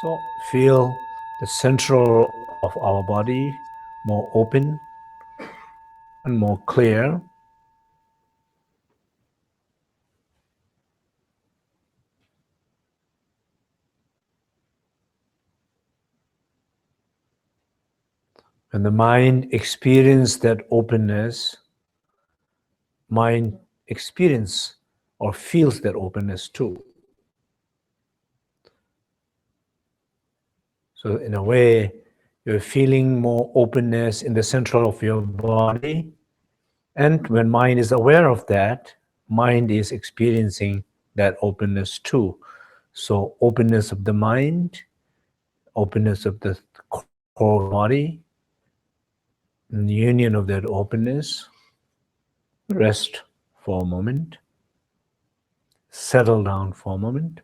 So feel the central of our body more open and more clear. When the mind experiences that openness, mind experience or feels that openness too. So in a way, you're feeling more openness in the central of your body. And when mind is aware of that, mind is experiencing that openness too. So openness of the mind, openness of the core body, and the union of that openness. Rest for a moment. Settle down for a moment.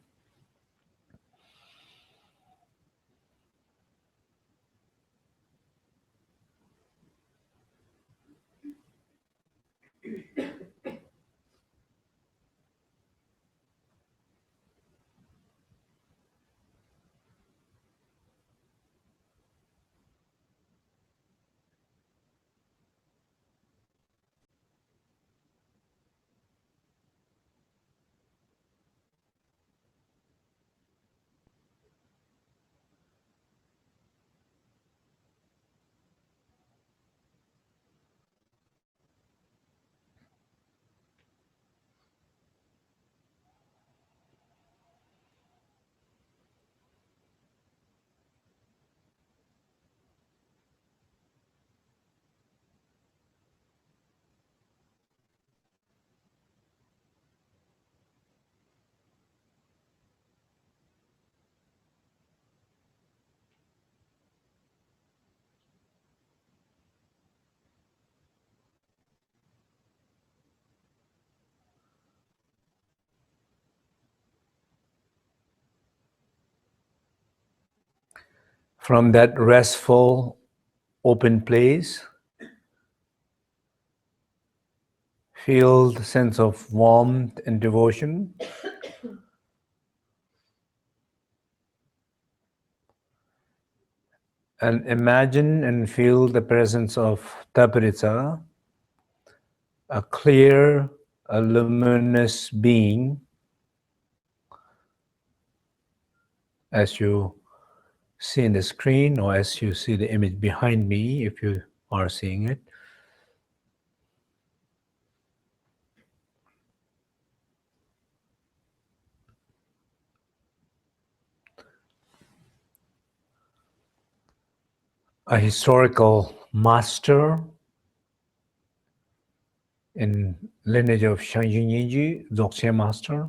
From that restful, open place, feel the sense of warmth and devotion. And imagine and feel the presence of Tapita, a clear, a luminous being, as you see in the screen or as you see the image behind me, if you are seeing it. A historical master in lineage of Shangyin Dzogchen master,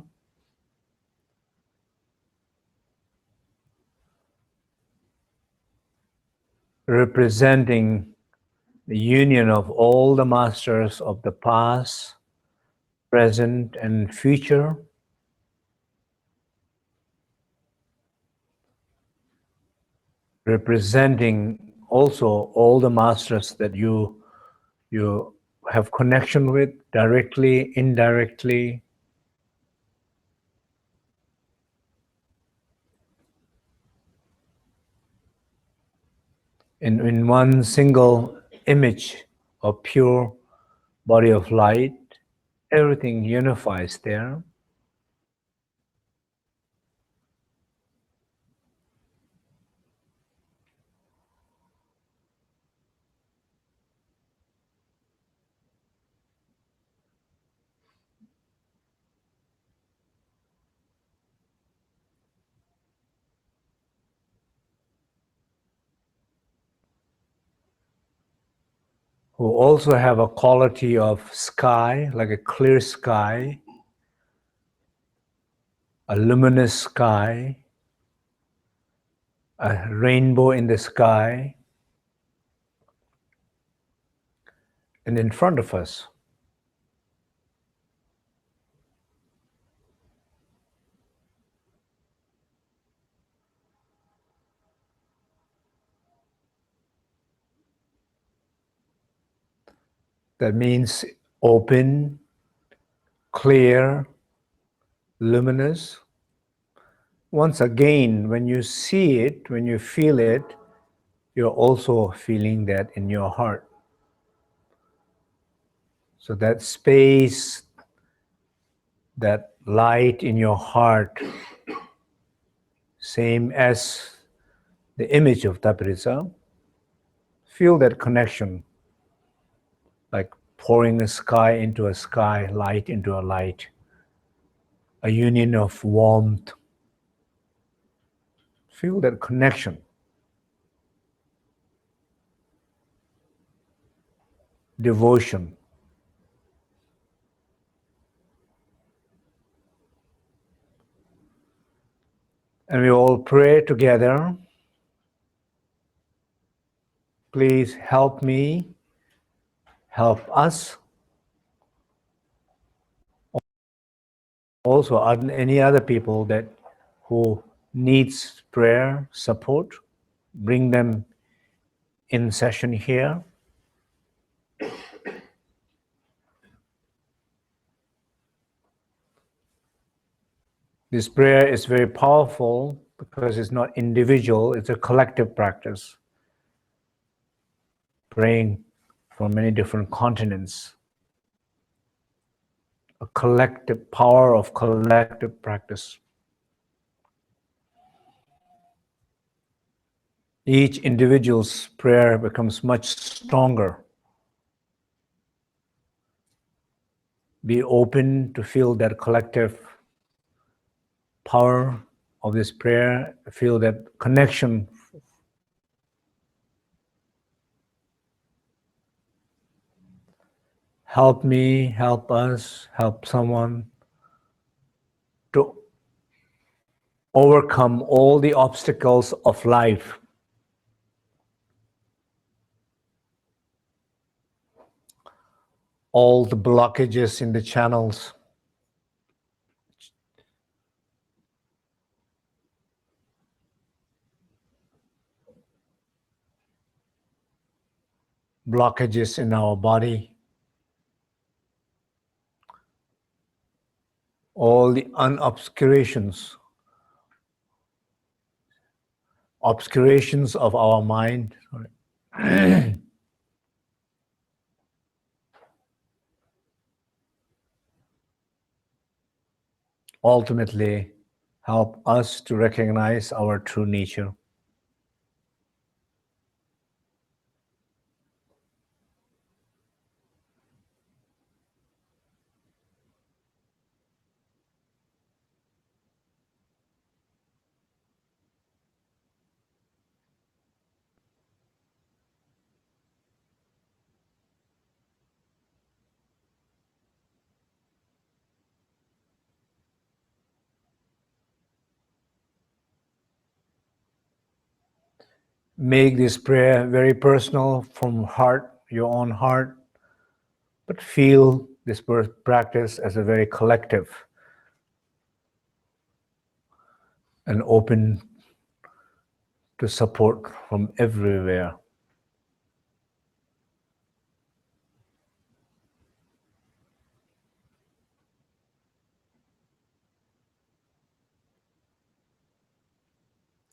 representing the union of all the masters of the past, present, and future, representing also all the masters that you have connection with directly, indirectly, in one single image of pure body of light. Everything unifies there. Who also have a quality of sky, like a clear sky, a luminous sky, a rainbow in the sky, and in front of us. That means open, clear, luminous, once again, when you see it, when you feel it, you're also feeling that in your heart. So that space, that light in your heart, same as the image of Tapita, feel that connection, like pouring a sky into a sky, light into a light, a union of warmth. Feel that connection. Devotion. And we all pray together. Please help me, help us. Also, any other people that who needs prayer, support, bring them in session here. This prayer is very powerful because it's not individual, it's a collective practice. Praying from many different continents. A collective power of collective practice. Each individual's prayer becomes much stronger. Be open to feel that collective power of this prayer, feel that connection. Help me, help us, help someone to overcome all the obstacles of life. All the blockages in the channels. Blockages in our body. All the obscurations of our mind. Ultimately, help us to recognize our true nature. Make this prayer very personal from heart, your own heart, but feel this practice as a very collective and open to support from everywhere.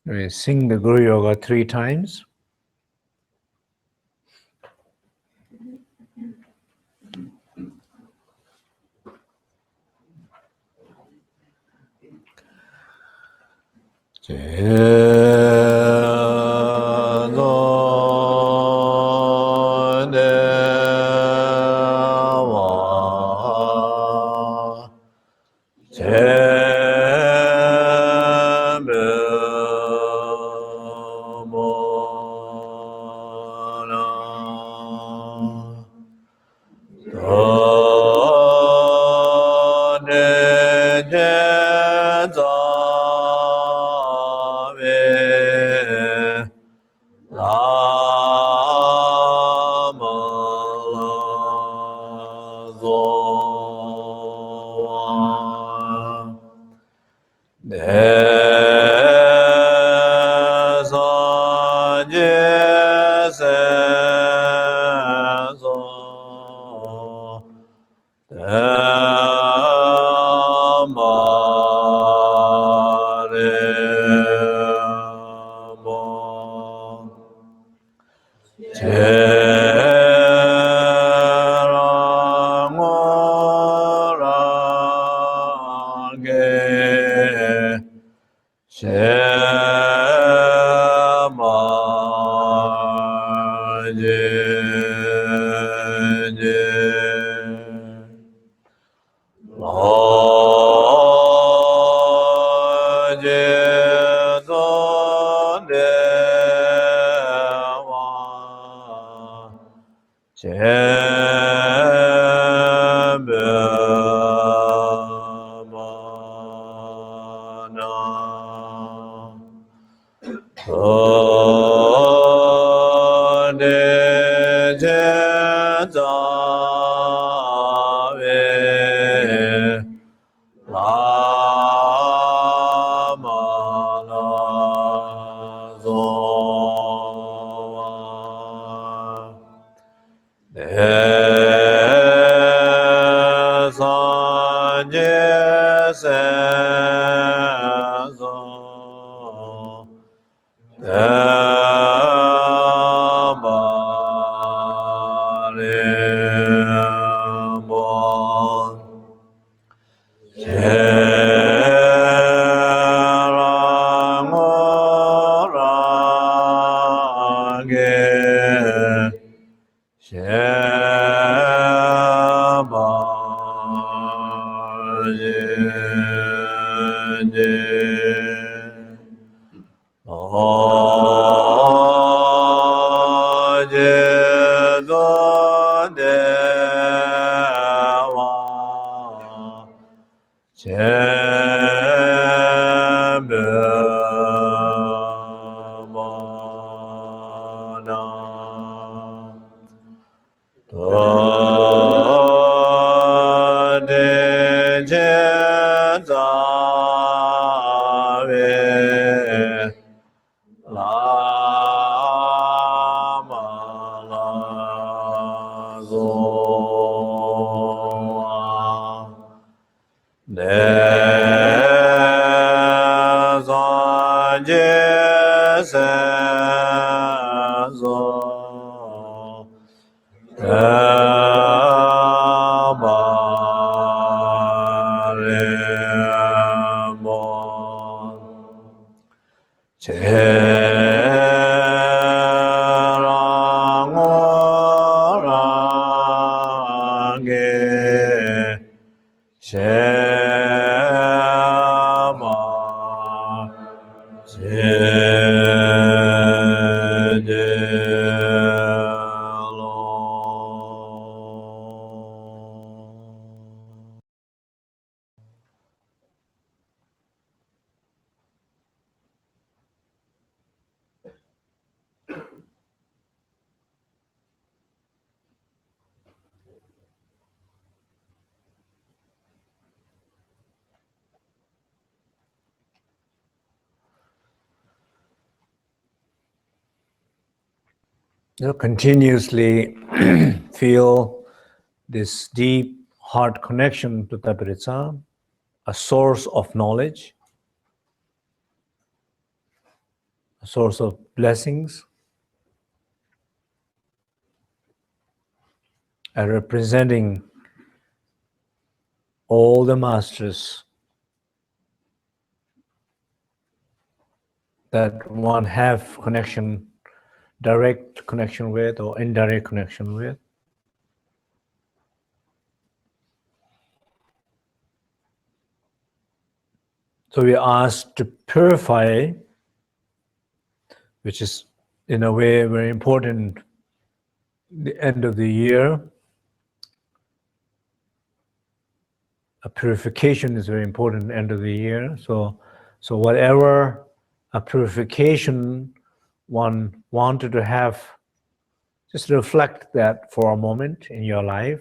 We sing the Guru Yoga 3 times. Amare Continuously feel this deep heart connection to Tapita, a source of knowledge, a source of blessings, and representing all the masters that one have connection, direct connection with or indirect connection with. So we are asked to purify, which is in a way very important, the end of the year. A purification is very important end of the year. So whatever a purification one wanted to have, just reflect that for a moment in your life.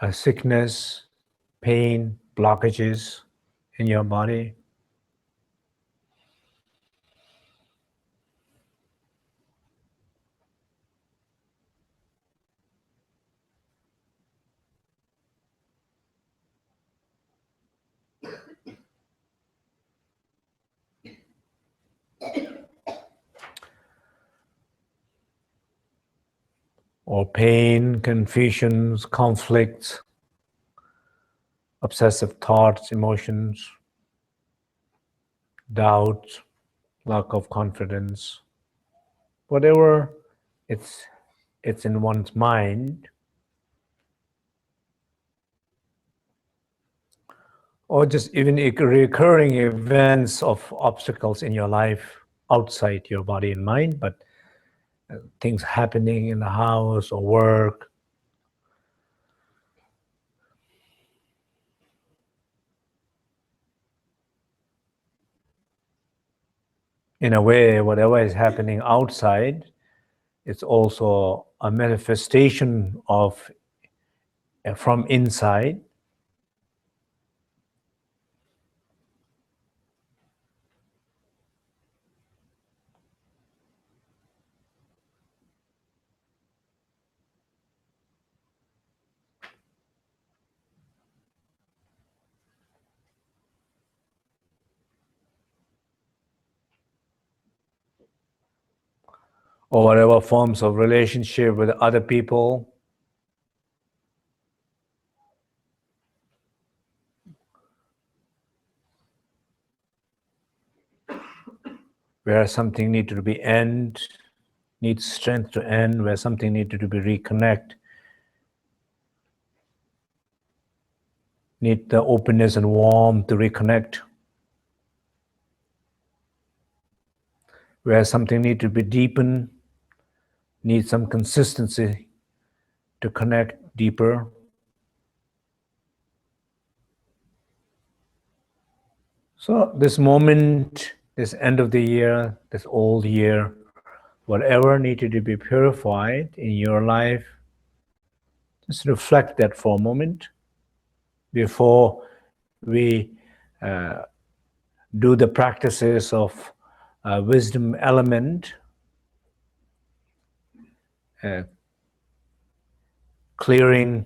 A sickness, pain, blockages in your body. or pain, confusions, conflicts, obsessive thoughts, emotions, doubts, lack of confidence, whatever it's in one's mind, or just even recurring events of obstacles in your life outside your body and mind, but things happening in the house or work. In a way, whatever is happening outside, it's also a manifestation of from inside. Or whatever forms of relationship with other people, where something needed to be end, needs strength to end, where something needed to be reconnect, need the openness and warmth to reconnect, where something needs to be deepened, needs some consistency to connect deeper. So this moment, this end of the year, this old year, whatever needed to be purified in your life, just reflect that for a moment before we do the practices of wisdom element, cleansing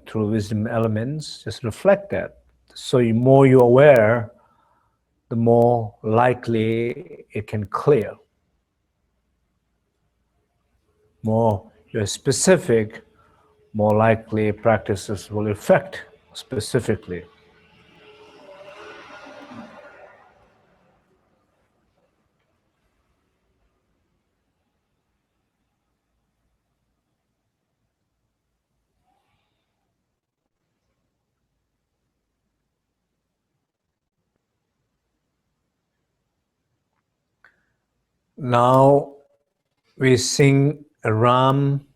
through wisdom elements. Just reflect that. So the more you're aware, the more likely it can clear. More you're specific, more likely practices will affect specifically. Now we sing a Ram,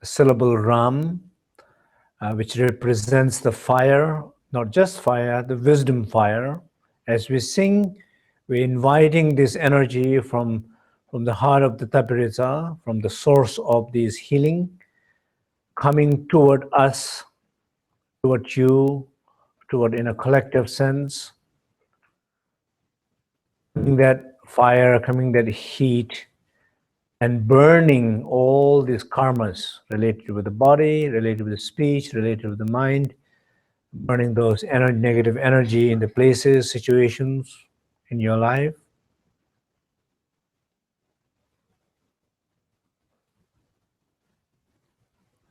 a syllable Ram, which represents the fire, not just fire, the wisdom fire. As we sing, we're inviting this energy from the heart of the Tapita, from the source of this healing, coming toward us, toward you, toward in a collective sense, coming that fire, coming that heat, and burning all these karmas related with the body, related with the speech, related with the mind, burning those negative energy in the places, situations in your life.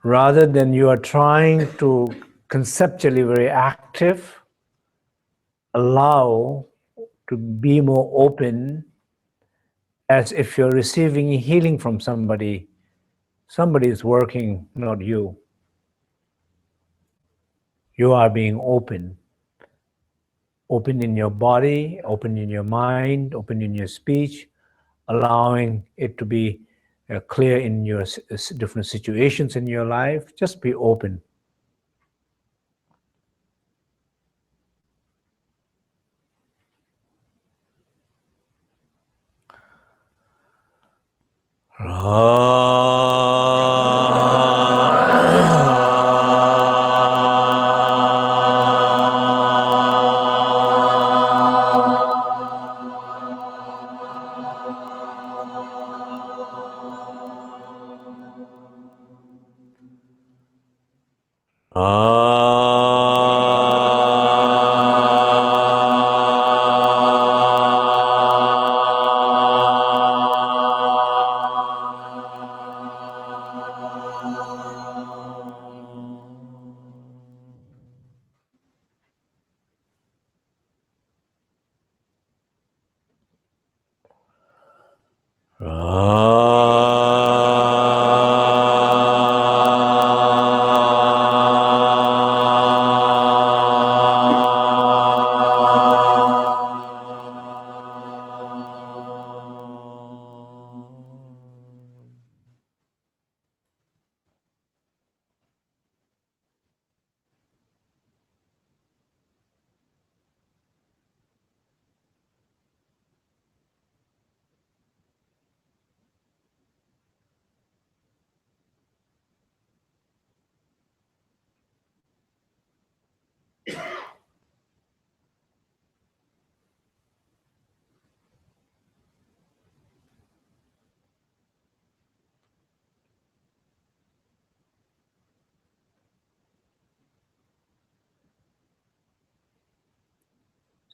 Rather than you are trying to conceptually very active, allow to be more open, as if you're receiving healing from somebody. Somebody is working, not you. You are being open. Open in your body, open in your mind, open in your speech, allowing it to be clear in your different situations in your life. Just be open.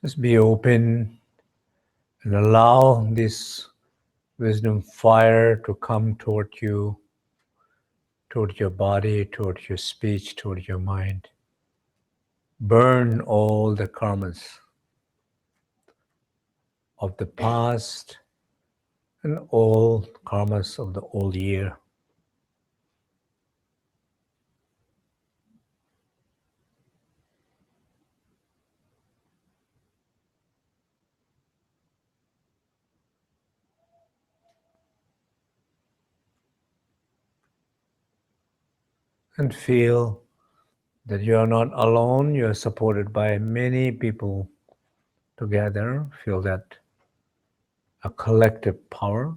Just be open and allow this wisdom fire to come toward you, toward your body, toward your speech, toward your mind. Burn all the karmas of the past and all karmas of the old year. And feel that you are not alone, you are supported by many people together. Feel that a collective power.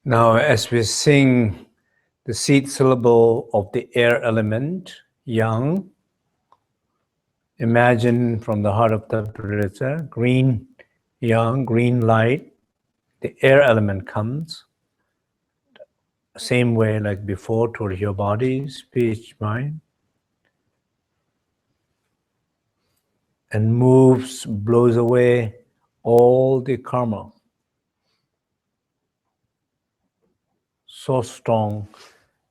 Now, as we sing the seed syllable of the air element, yang, imagine from the heart of the Tapita, green yang, green light, the air element comes, same way like before, toward your body, speech, mind, and moves, blows away all the karma. So strong,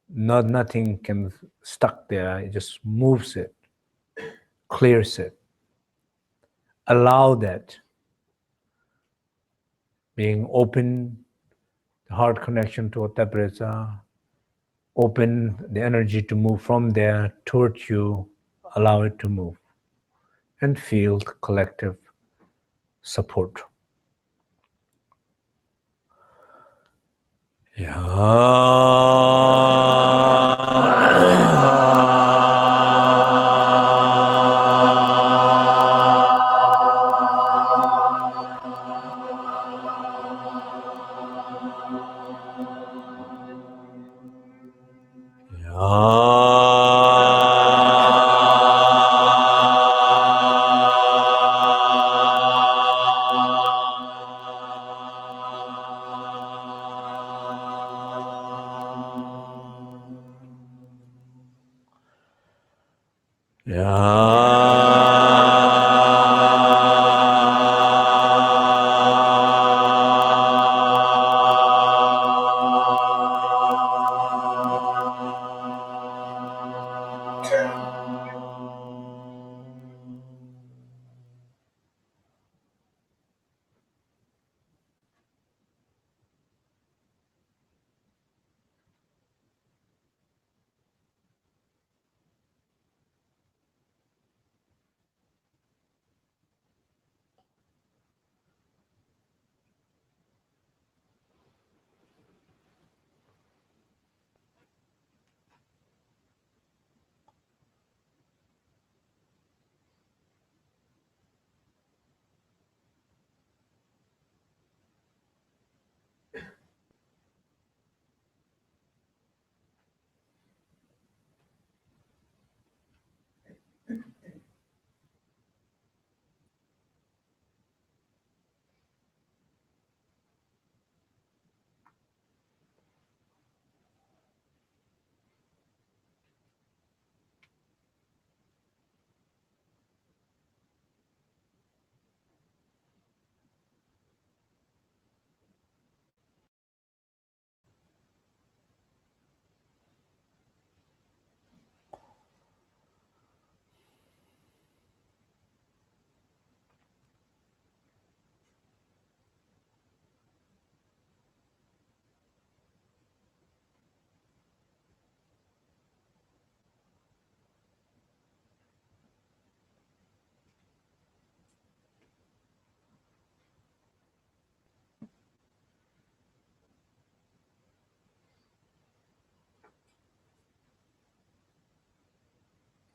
nothing can stuck there, it just moves it, clears it. Allow that, being open, the heart connection to Tapita, open the energy to move from there towards you, allow it to move, and feel the collective support.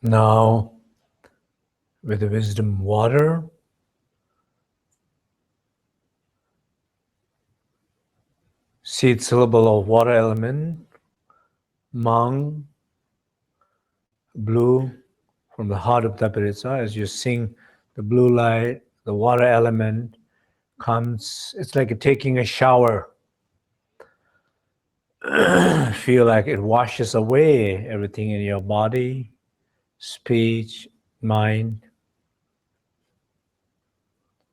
Now, with the wisdom water, seed syllable of water element, Mang, blue, from the heart of Tapita. As you sing the blue light, the water element comes, it's like taking a shower. Feel like it washes away everything in your body, speech, mind,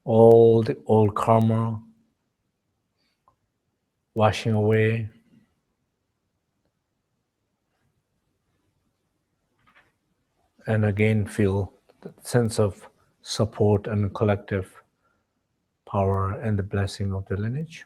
all the old karma, washing away. And again, feel the sense of support and collective power and the blessing of the lineage.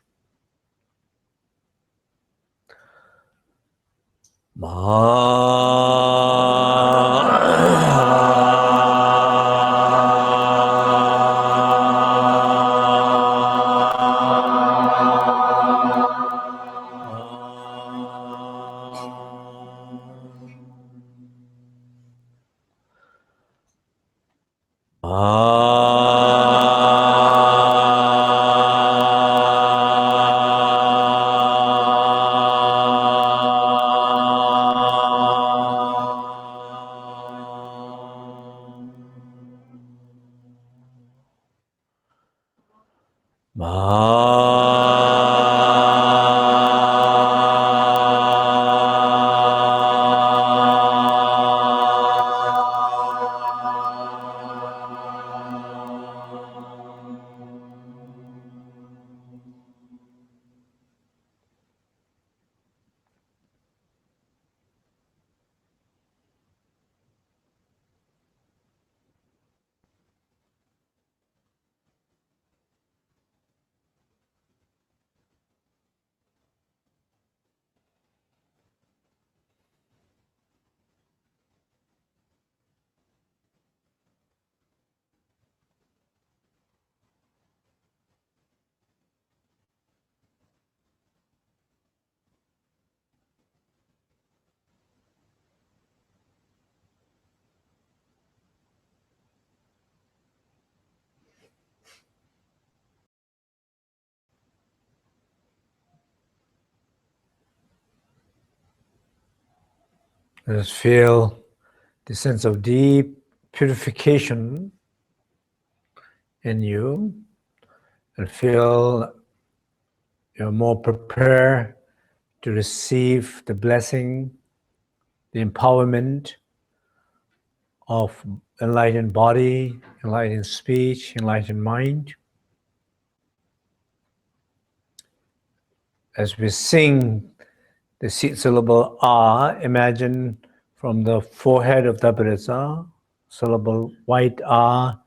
Just feel the sense of deep purification in you, and feel you're more prepared to receive the blessing, the empowerment of enlightened body, enlightened speech, enlightened mind. As we sing the seed syllable A, imagine from the forehead of Tapita, syllable white A,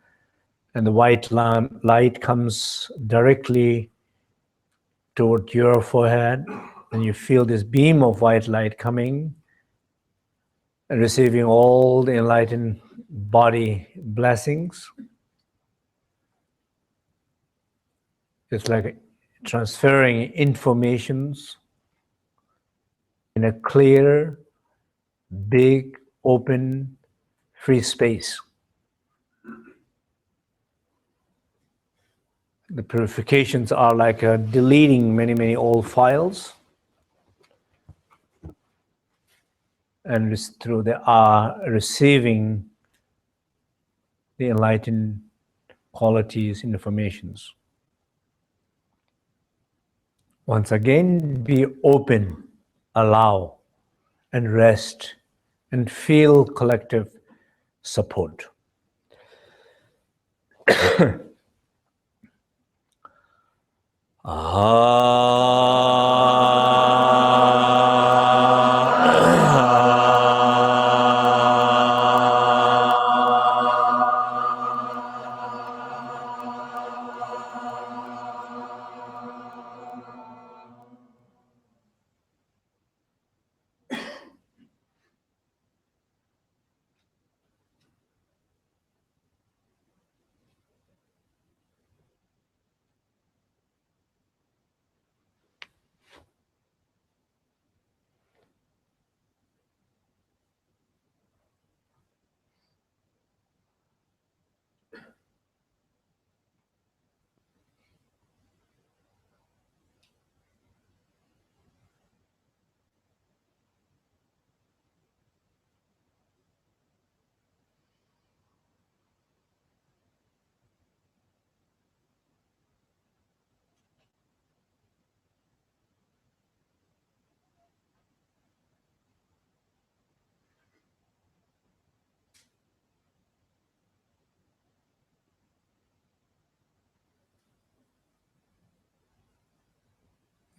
and the white light comes directly toward your forehead, and you feel this beam of white light coming and receiving all the enlightened body blessings. It's like transferring informations in a clear, big, open, free space. The purifications are like deleting many old files, and through the receiving the enlightened qualities, informations. Once again, be open, allow, and rest, and feel collective support.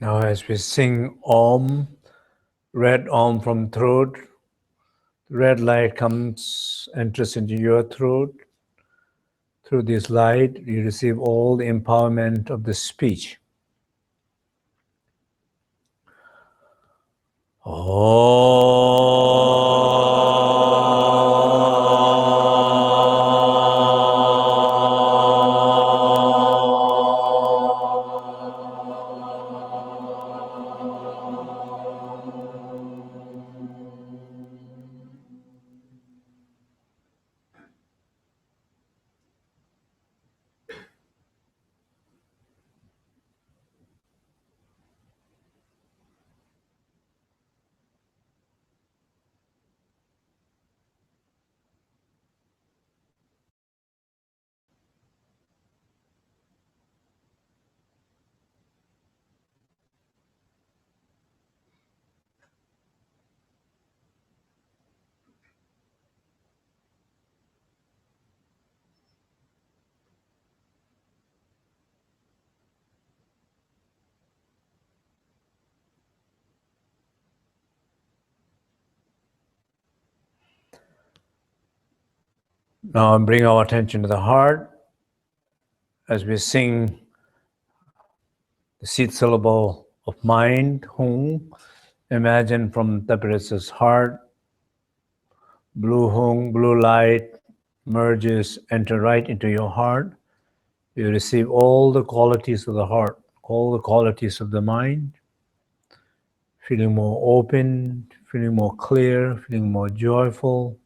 Now as we sing Om, red Om from throat, red light enters into your throat. Through this light, you receive all the empowerment of the speech. Now bring our attention to the heart as we sing the seed syllable of mind, Hung. Imagine from Tapita's heart, blue Hung, blue light merges, enter right into your heart. You receive all the qualities of the heart, all the qualities of the mind, feeling more open, feeling more clear, feeling more joyful.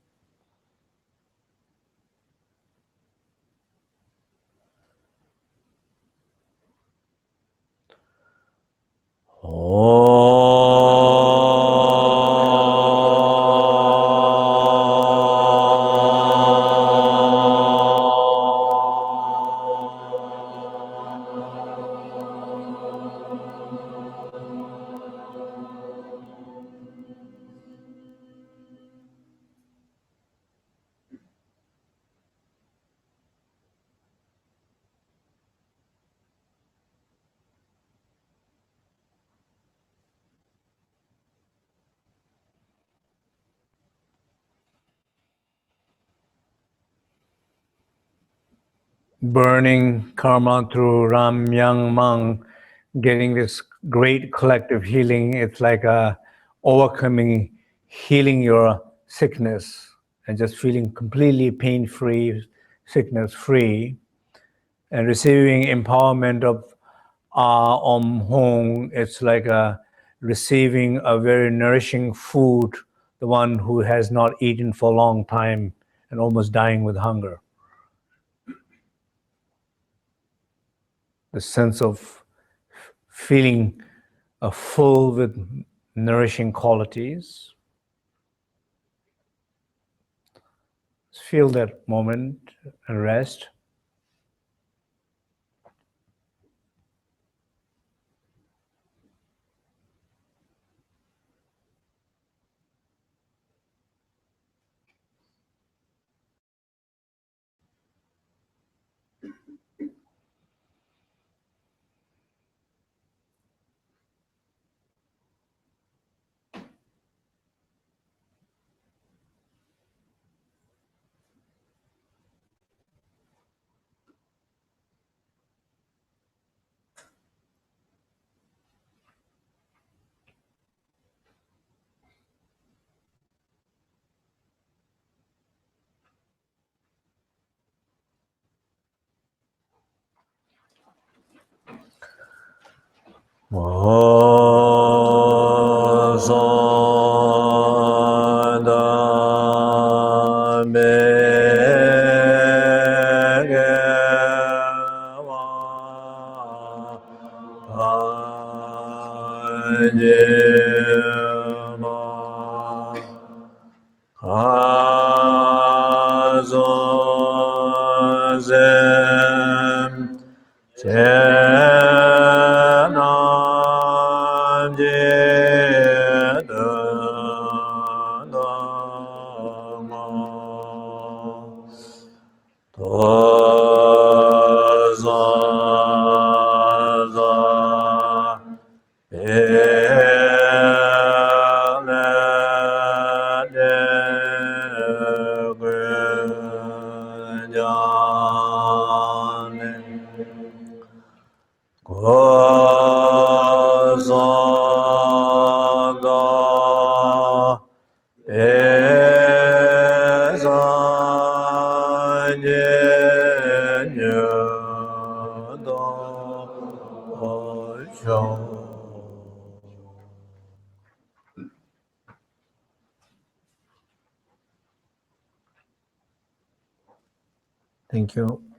Burning karma through Ram Yang Mang, getting this great collective healing. It's like overcoming, healing your sickness and just feeling completely pain-free, sickness-free, and receiving empowerment of Om Hung. It's like receiving a very nourishing food, the one who has not eaten for a long time and almost dying with hunger. The sense of feeling full with nourishing qualities. Feel that moment and rest. Thank you.